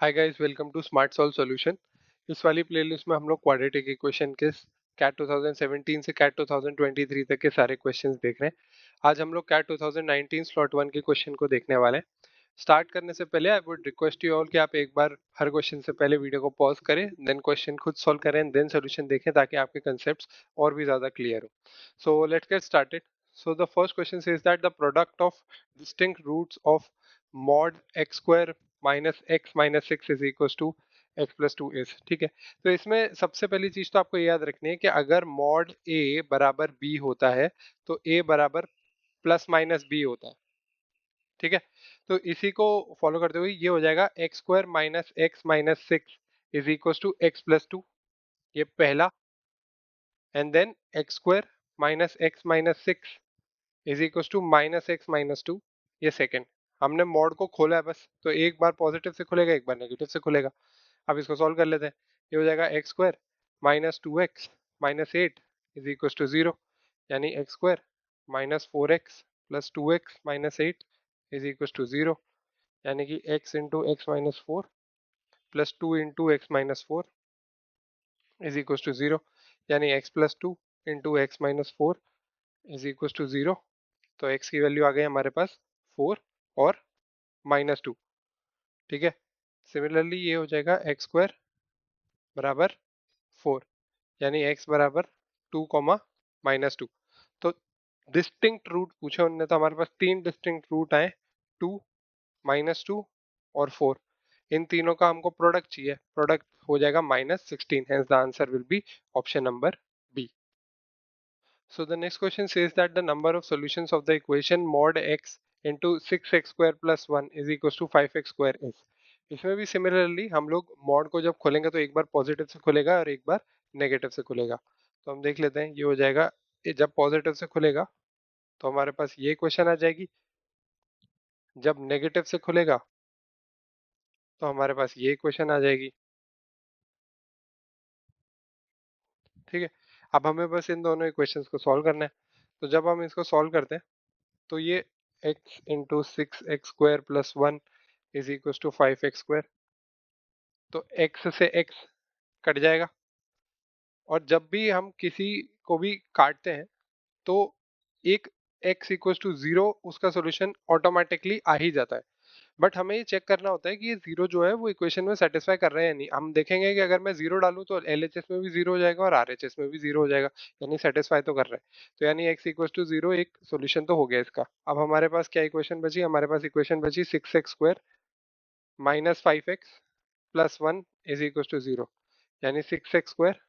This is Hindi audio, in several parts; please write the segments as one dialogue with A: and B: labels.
A: Hi guys, welcome to smart solve solution. इस वाली प्लेलिस्ट में हम लोग क्वाड्रेटिक इक्वेशन के कैट 2017 से कैट 2023 तक के सारे क्वेश्चंस देख रहे हैं। आज हम लोग कैट 2019 स्लॉट 1 के क्वेश्चन को देखने वाले हैं। स्टार्ट करने से पहले I would request you all कि आप एक बार हर क्वेश्चन से पहले वीडियो को पॉज करें, देन क्वेश्चन खुद सॉल्व करें, देन सोल्यूशन देखें ताकि आपके कंसेप्ट्स और भी ज्यादा क्लियर हो। So let's get started. So the first question says that the product of distinct roots of mod x square minus x minus 6 is equals to x plus 2 is। ठीक है, तो इसमें सबसे पहली चीज तो आपको ये याद रखनी है कि अगर mod a बराबर b होता है तो a बराबर प्लस माइनस b होता है। ठीक है, तो इसी को फॉलो करते हुए ये हो जाएगा x square minus x minus 6 is equal to x plus 2, ये पहला। And then x square minus x minus 6 is equal to minus x minus 2, ये सेकेंड। हमने मॉड को खोला है बस, तो एक बार पॉजिटिव से खुलेगा एक बार नेगेटिव से खुलेगा। अब इसको सॉल्व कर लेते हैं। ये हो जाएगा x square minus 2x minus 8 is equal to 0, यानी x square minus 4x plus 2x minus 8 is equal to 0, यानी कि x into x minus 4 plus 2 into x minus 4 is equal to 0, यानी x plus 2 into x minus 4 is equal to 0। तो x की वैल्यू आ गई हमारे पास 4 और माइनस 2। ठीक है, सिमिलरली ये हो जाएगा एक्स स्क्वायर बराबर 4, यानी x बराबर 2 कॉमा माइनस 2। तो डिस्टिंक्ट रूट पूछे उन्होंने, तो हमारे पास तीन डिस्टिंक्ट रूट आए, 2 माइनस 2 और 4। इन तीनों का हमको प्रोडक्ट चाहिए, प्रोडक्ट हो जाएगा minus 16, hence the answer will be option number B. So the next question says that the number of solutions of the equation mod x into 6x square plus 1 is equals to 5x square is। इसमें भी सिमिलरली हम लोग मॉड को जब खोलेंगे तो एक बार पॉजिटिव से खुलेगा और एक बार नेगेटिव से खुलेगा। तो हम देख लेते हैं, ये हो जाएगा, जब पॉजिटिव से खुलेगा तो हमारे पास ये क्वेश्चन आ जाएगी, जब नेगेटिव से खुलेगा तो हमारे पास ये क्वेश्चन आ जाएगी। ठीक है, अब हमें बस इन दोनों इक्वेशंस को सॉल्व करना है। तो जब हम इसको सॉल्व करते हैं तो ये x into 6x square plus 1 is equal to 5x square, तो x से x कट जाएगा। और जब भी हम किसी को भी काटते हैं तो एक x इक्वल टू 0 उसका सॉल्यूशन ऑटोमेटिकली आ ही जाता है। बट हमें ये चेक करना होता है कि ये जीरो जो है वो इक्वेशन में सेटिस्फाई कर रहे हैं या नहीं। हम देखेंगे कि अगर मैं जीरो डालूं तो एलएचएस में भी जीरो हो जाएगा और आरएचएस में भी जीरो हो जाएगा, यानी सेटिस्फाई तो कर रहे हैं। तो यानी x इक्वल टू 0 एक सोल्यूशन तो हो गया इसका। अब हमारे पास क्या इक्वेशन बची, हमारे पास इक्वेशन बची 6x square minus 5x plus 1 is equal to 0, यानी 6x square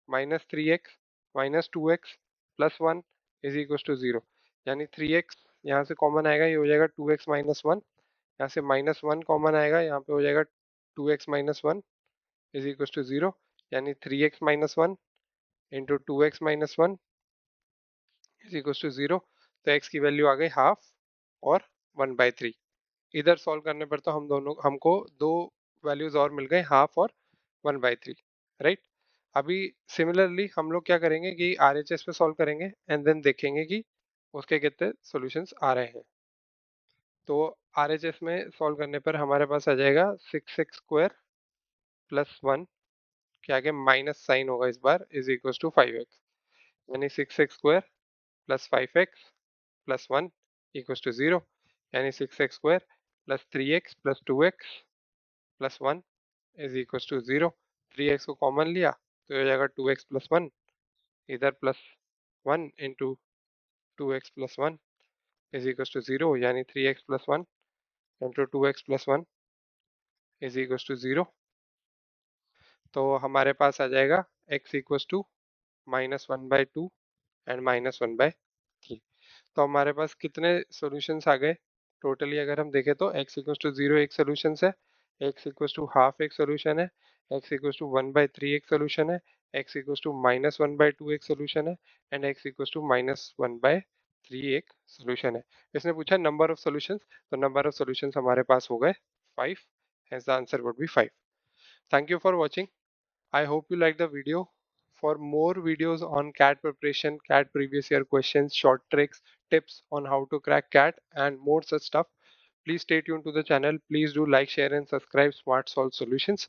A: minus 3x minus 2x plus 1 is equal to 0, यानी 3x यहाँ से कॉमन आएगा, ये हो जाएगा 2x माइनस 1, यहाँ से माइनस 1 कॉमन आएगा, यहाँ पे हो जाएगा 2x minus 1 is equal to 0, यानी 3x minus 1 into 2x minus 1 is equal to 0। तो x की वैल्यू आ गई हाफ और 1/3। इधर सॉल्व करने पर तो हमको दो वैल्यूज और मिल गए, हाफ और 1/3, राइट। अभी सिमिलरली हम लोग क्या करेंगे कि आरएचएस पे सॉल्व करेंगे एंड देन देखेंगे कि उसके कितने सॉल्यूशंस आ रहे हैं। तो आरएचएस में सॉल्व करने पर हमारे पास आ जाएगा 6x स्क्वायर प्लस 1 के आगे माइनस साइन होगा इस बार, इज इक्वल टू 5x, यानी 6x square plus 5x plus 1 equal to 0, यानी 6x square plus 3x plus 2x plus 1 is equal to 0। 3x को कॉमन लिया तो ये हो जाएगा 2x प्लस 1, इधर plus 1 into 2x plus 1 is equal to 0, यानी 3x plus 1 into 2x plus 1 is equal to 0। तो हमारे पास आ जाएगा x इक्वल टू -1/2 एंड -1/3। तो हमारे पास कितने सॉल्यूशंस आ गए टोटली, अगर हम देखें तो x इक्वल टू 0 एक सोल्यूशन है, x इक्वल टू हाफ एक सोल्यूशन है, x इक्वल टू 1/3 एक सोल्यूशन है, x इक्वल टू -1/2 एक सोल्यूशन है एंड x इक्वल टू -1/3 एक सोल्यूशन है। इसने पूछा नंबर ऑफ सॉल्यूशंस, तो नंबर ऑफ सॉल्यूशंस हमारे पास हो गए 5, hence the answer would be 5। Thank you for watching. I hope you like the video. For more videos on CAT preparation, CAT previous year questions, short tricks, tips on how to crack CAT and more such stuff, Please stay tuned to the channel. Please do like, share and subscribe Smart Solve Solutions.